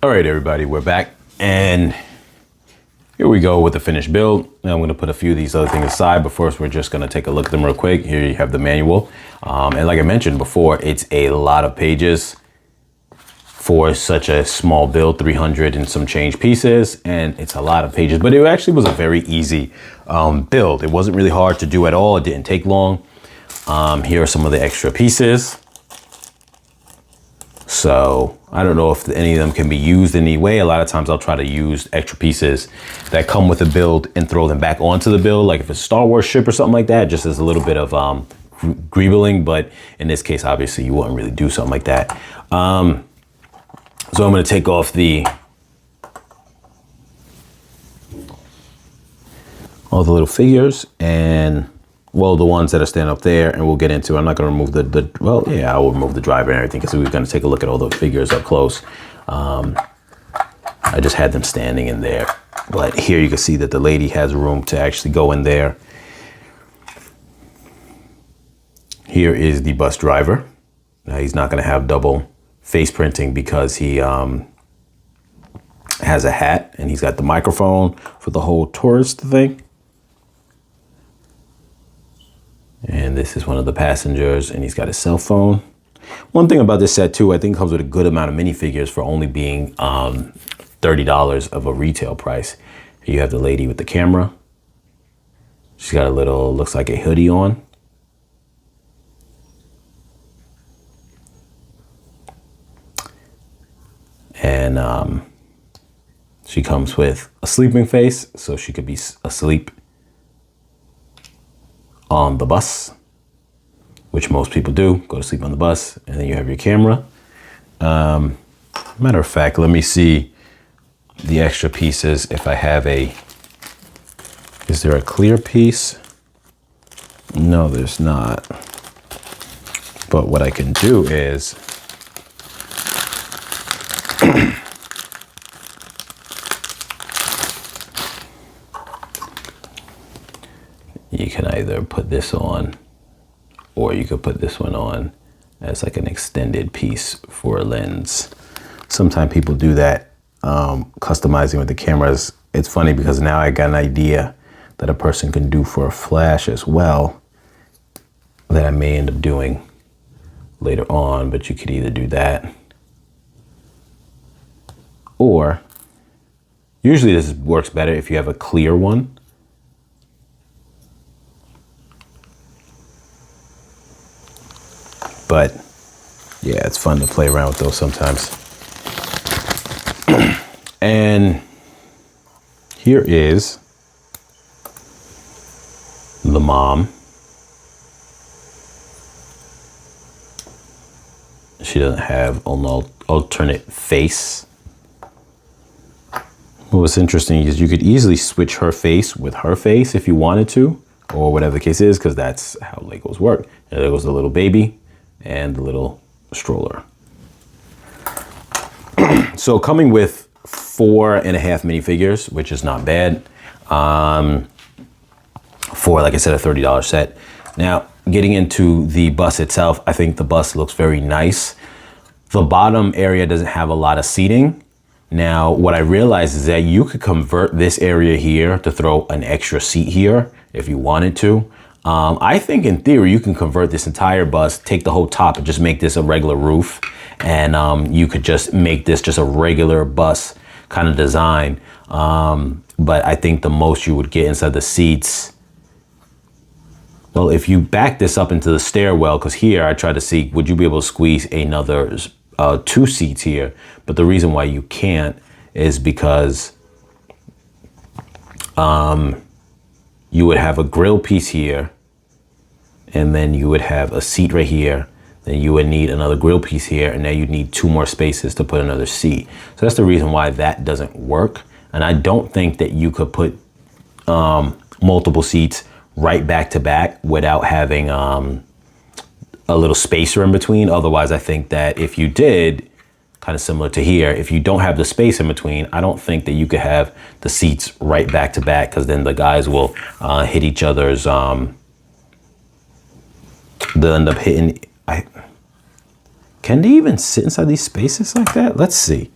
All right, everybody, we're back, and here we go with the finished build. Now I'm going to put a few of these other things aside, but first we're just going to take a look at them real quick. Here you have the manual, and like I mentioned before, it's a lot of pages for such a small build, 300 and some change pieces, and it's a lot of pages, but it actually was a very easy build. It wasn't really hard to do at all. It didn't take long. Here are some of the extra pieces. So I don't know if any of them can be used in any way. A lot of times I'll try to use extra pieces that come with the build and throw them back onto the build. Like if it's a Star Wars ship or something like that, just as a little bit of greebling. But in this case, obviously you wouldn't really do something like that. So I'm going to take off all the little figures and, well, the ones that are standing up there, and we'll get into, I'm not going to remove well, yeah, I will remove the driver and everything because we're going to take a look at all the figures up close. I just had them standing in there, but here you can see that the lady has room to actually go in there. Here is the bus driver. Now he's not going to have double face printing because he has a hat and he's got the microphone for the whole tourist thing. And this is one of the passengers, and he's got his cell phone. One thing about this set too, I think it comes with a good amount of minifigures for only being $30 of a retail price. Here you have the lady with the camera. She's got a little, looks like a hoodie on. And she comes with a sleeping face, so she could be asleep on the bus, which most people do, go to sleep on the bus, and then you have your camera. Matter of fact, let me see the extra pieces. If I have is there a clear piece? No, there's not. But what I can do is, you can either put this on, or you could put this one on as like an extended piece for a lens. Sometimes people do that, customizing with the cameras. It's funny because now I got an idea that a person can do for a flash as well that I may end up doing later on, but you could either do that, or usually this works better if you have a clear one. But yeah, it's fun to play around with those sometimes. And here is the mom. She doesn't have an alternate face. What's interesting is you could easily switch her face with her face if you wanted to, or whatever the case is, because that's how Legos work. And there goes the little baby and the little stroller. So coming with 4.5 minifigures, which is not bad, for, like I said, a $30 set. Now, getting into the bus itself, I think the bus looks very nice. The bottom area doesn't have a lot of seating. Now, what I realized is that you could convert this area here to throw an extra seat here if you wanted to. I think in theory, you can convert this entire bus, take the whole top and just make this a regular roof. And you could just make this just a regular bus kind of design. But I think the most you would get inside the seats, well, if you back this up into the stairwell, because here I tried to see, would you be able to squeeze another 2 seats here? But the reason why you can't is because you would have a grill piece here, and then you would have a seat right here. Then you would need another grill piece here, and then you'd need 2 more spaces to put another seat. So that's the reason why that doesn't work. And I don't think that you could put multiple seats right back to back without having a little spacer in between. Otherwise, I think that if you did, kind of similar to here, if you don't have the space in between, I don't think that you could have the seats right back to back, because then the guys will hit each other's, they'll end up hitting. Can they even sit inside these spaces like that? Let's see.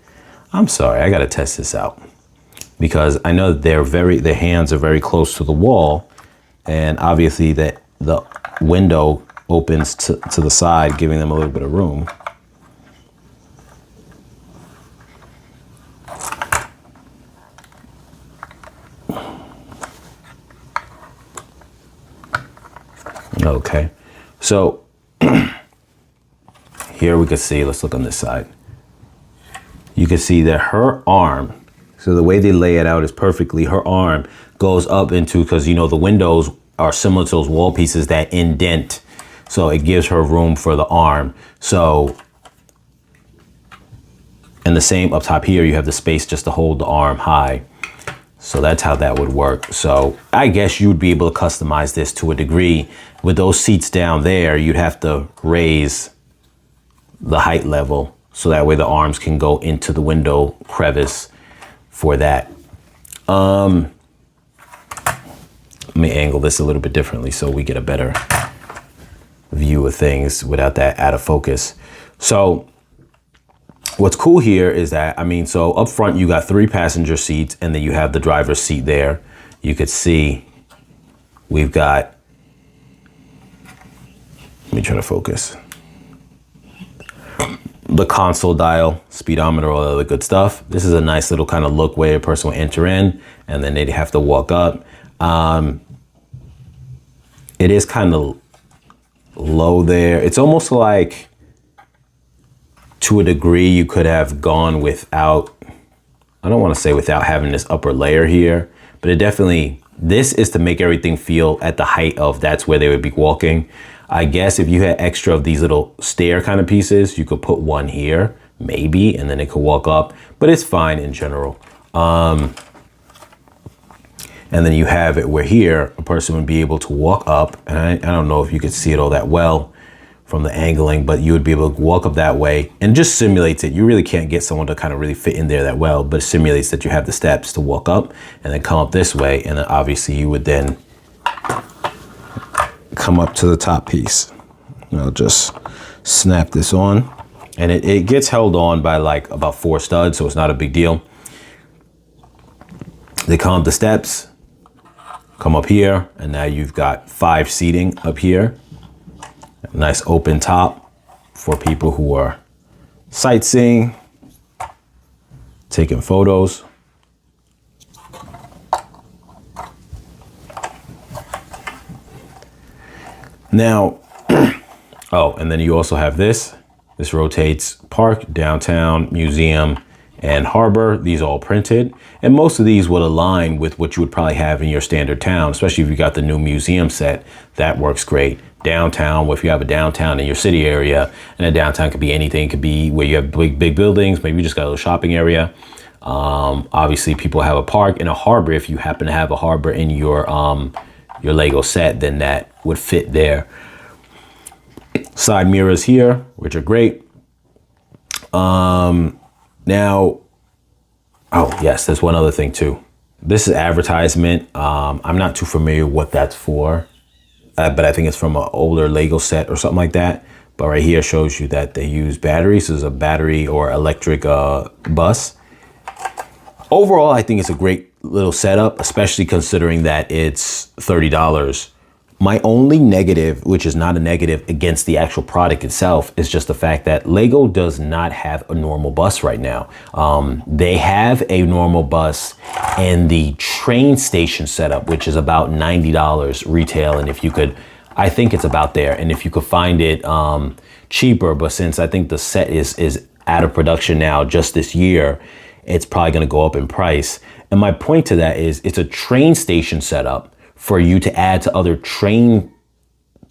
I'm sorry, I gotta test this out because I know that their hands are very close to the wall, and obviously that the window opens to the side, giving them a little bit of room. Okay, so here we can see, let's look on this side. You can see that her arm, so the way they lay it out is perfectly, her arm goes up into, because you know the windows are similar to those wall pieces that indent. So it gives her room for the arm. So, and the same up top here, you have the space just to hold the arm high. So that's how that would work. So I guess you'd be able to customize this to a degree. With those seats down there, you'd have to raise the height level so that way the arms can go into the window crevice for that. Let me angle this a little bit differently so we get a better view of things without that out of focus. So what's cool here is that, I mean, so up front you got 3 passenger seats and then you have the driver's seat there. You could see we've got, let me try to focus. The console dial, speedometer, all the good stuff. This is a nice little kind of look where a person will enter in and then they'd have to walk up. It is kind of low there. It's almost like, to a degree, you could have gone without, I don't want to say without having this upper layer here, but it definitely, this is to make everything feel at the height of that's where they would be walking. I guess if you had extra of these little stair kind of pieces, you could put one here, maybe, and then they could walk up, but it's fine in general. And then you have it where here, a person would be able to walk up, and I don't know if you could see it all that well from the angling, but you would be able to walk up that way and just simulates it. You really can't get someone to kind of really fit in there that well, but it simulates that you have the steps to walk up and then come up this way. And then obviously you would then come up to the top piece. And I'll just snap this on, and it gets held on by like about 4 studs, so it's not a big deal. They come up the steps, come up here, and now you've got 5 seating up here. A nice open top for people who are sightseeing, taking photos. Now, oh, and then you also have this. This rotates park, downtown, museum, and harbor. These are all printed. And most of these would align with what you would probably have in your standard town, especially if you got the new museum set. That works great. Downtown, well, if you have a downtown in your city area, and a downtown could be anything. It could be where you have big buildings. Maybe you just got a little shopping area. Obviously, people have a park and a harbor. If you happen to have a harbor in your Lego set, then that would fit there. Side mirrors here, which are great. Now, oh yes, there's one other thing too. This is advertisement. I'm not too familiar what that's for, but I think it's from an older Lego set or something like that. But right here shows you that they use batteries. This is a battery or electric bus. Overall, I think it's a great little setup, especially considering that it's $30. My only negative, which is not a negative against the actual product itself, is just the fact that Lego does not have a normal bus right now. They have a normal bus in the train station setup, which is about $90 retail. And if you could, I think it's about there. And if you could find it cheaper, but since I think the set is out of production now just this year, it's probably gonna go up in price. And my point to that is it's a train station setup for you to add to other train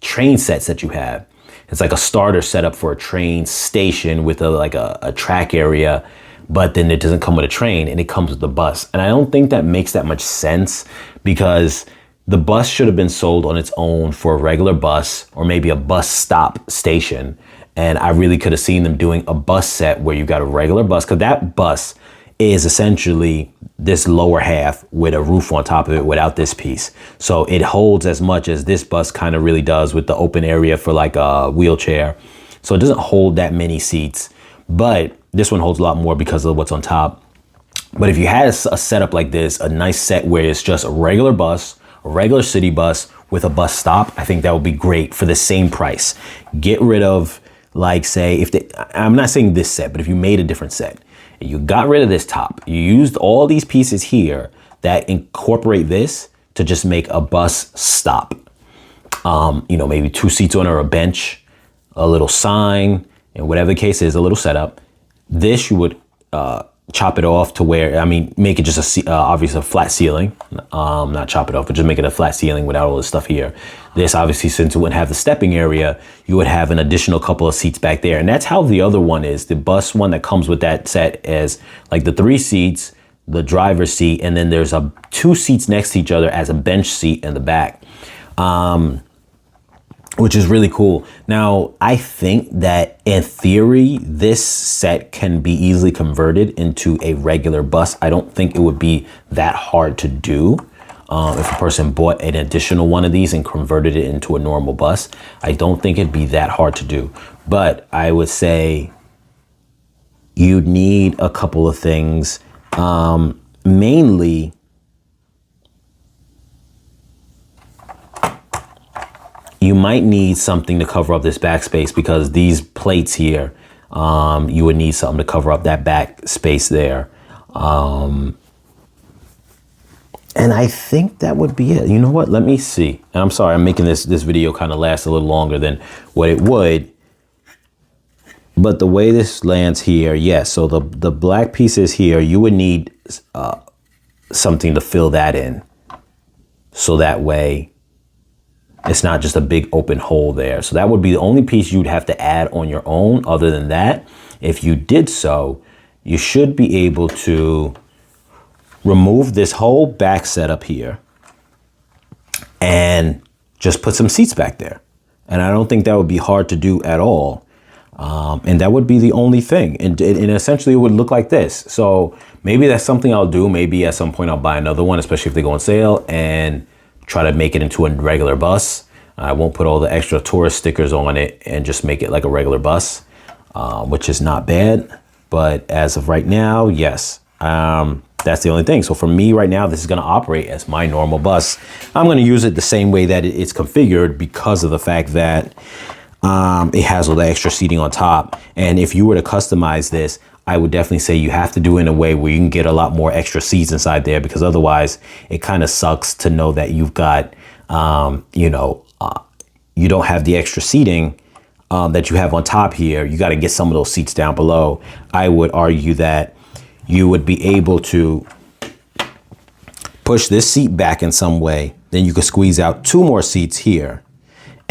sets that you have. It's like a starter setup for a train station with a track area, but then it doesn't come with a train and it comes with the bus. And I don't think that makes that much sense, because the bus should have been sold on its own for a regular bus or maybe a bus stop station. And I really could have seen them doing a bus set where you got a regular bus, because that bus is essentially this lower half with a roof on top of it without this piece. So it holds as much as this bus kind of really does with the open area for like a wheelchair. So it doesn't hold that many seats, but this one holds a lot more because of what's on top. But if you had a setup like this, a nice set where it's just a regular bus, a regular city bus with a bus stop, I think that would be great for the same price. Get rid of, like, say, I'm not saying this set, but if you made a different set, you got rid of this top, you used all these pieces here that incorporate this to just make a bus stop. You know, maybe 2 seats on or a bench, a little sign, and whatever the case is, a little setup. This you would chop it off to where, I mean, make it just obviously a flat ceiling. Not chop it off, but just make it a flat ceiling without all this stuff here. This obviously, since it wouldn't have the stepping area, you would have an additional couple of seats back there. And that's how the other one is. The bus one that comes with that set is like the 3 seats, the driver's seat, and then there's 2 seats next to each other as a bench seat in the back. Which is really cool. Now, I think that in theory, this set can be easily converted into a regular bus. I don't think it would be that hard to do. If a person bought an additional one of these and converted it into a normal bus, I don't think it'd be that hard to do. But I would say you'd need a couple of things. Mainly, you might need something to cover up this backspace, because these plates here, you would need something to cover up that back space there. And I think that would be it. You know what? Let me see. And I'm sorry, I'm making this video kind of last a little longer than what it would. But the way this lands here, yes. So the black pieces here, you would need something to fill that in. So that way, it's not just a big open hole there. So that would be the only piece you'd have to add on your own. Other than that, if you did so, you should be able to remove this whole back setup here and just put some seats back there. And I don't think that would be hard to do at all. And that would be the only thing. And essentially it would look like this. So maybe that's something I'll do. Maybe at some point I'll buy another one, especially if they go on sale, and try to make it into a regular bus. I won't put all the extra tourist stickers on it and just make it like a regular bus, which is not bad. But as of right now, yes, that's the only thing. So for me right now, this is gonna operate as my normal bus. I'm gonna use it the same way that it's configured, because of the fact that it has all the extra seating on top. And if you were to customize this, I would definitely say you have to do it in a way where you can get a lot more extra seats inside there, because otherwise it kind of sucks to know that you've got, you don't have the extra seating that you have on top here. You got to get some of those seats down below. I would argue that you would be able to push this seat back in some way. Then you could squeeze out 2 more seats here.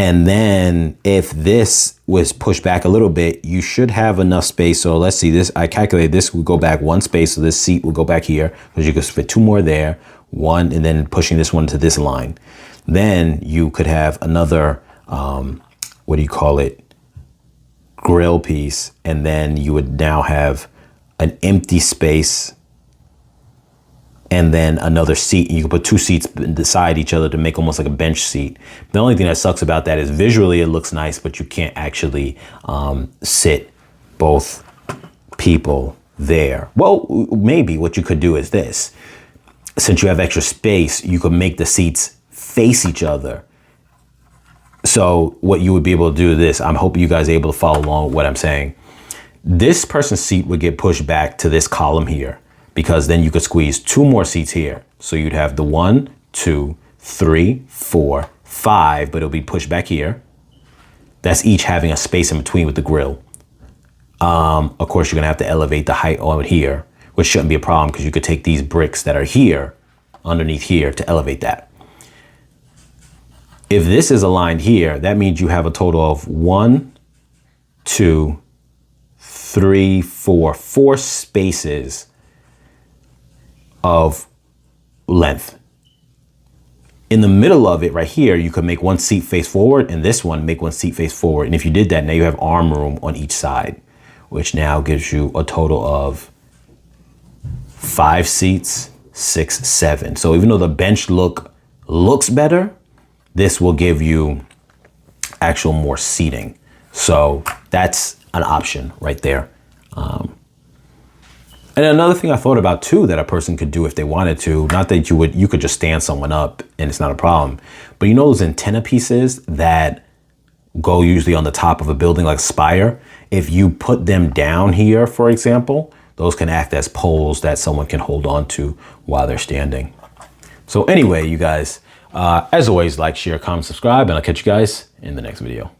And then if this was pushed back a little bit, you should have enough space. So let's see this. I calculated this would go back 1 space. So this seat will go back here, because you could fit 2 more there, 1, and then pushing this one to this line. Then you could have another, grill piece. And then you would now have an empty space and then another seat. You can put 2 seats beside each other to make almost like a bench seat. The only thing that sucks about that is visually it looks nice, but you can't actually sit both people there. Well, maybe what you could do is this. Since you have extra space, you could make the seats face each other. So what you would be able to do is this. I'm hoping you guys are able to follow along with what I'm saying. This person's seat would get pushed back to this column here, because then you could squeeze 2 more seats here. So you'd have the 1, 2, 3, 4, 5, but it'll be pushed back here. That's each having a space in between with the grill. Of course, you're gonna have to elevate the height on here, which shouldn't be a problem, because you could take these bricks that are here, underneath here, to elevate that. If this is aligned here, that means you have a total of 1, 2, 3, 4 spaces of length. In the middle of it right here, you could make 1 seat face forward, and this one make 1 seat face forward. And if you did that, now you have arm room on each side, which now gives you a total of 5 seats, 6, 7. So even though the bench looks better, this will give you actual more seating. So that's an option right there. And another thing I thought about too that a person could do if they wanted to, not that you could just stand someone up and it's not a problem, but you know those antenna pieces that go usually on the top of a building like spire? If you put them down here, for example, those can act as poles that someone can hold on to while they're standing. So anyway, you guys, as always, like, share, comment, subscribe, and I'll catch you guys in the next video.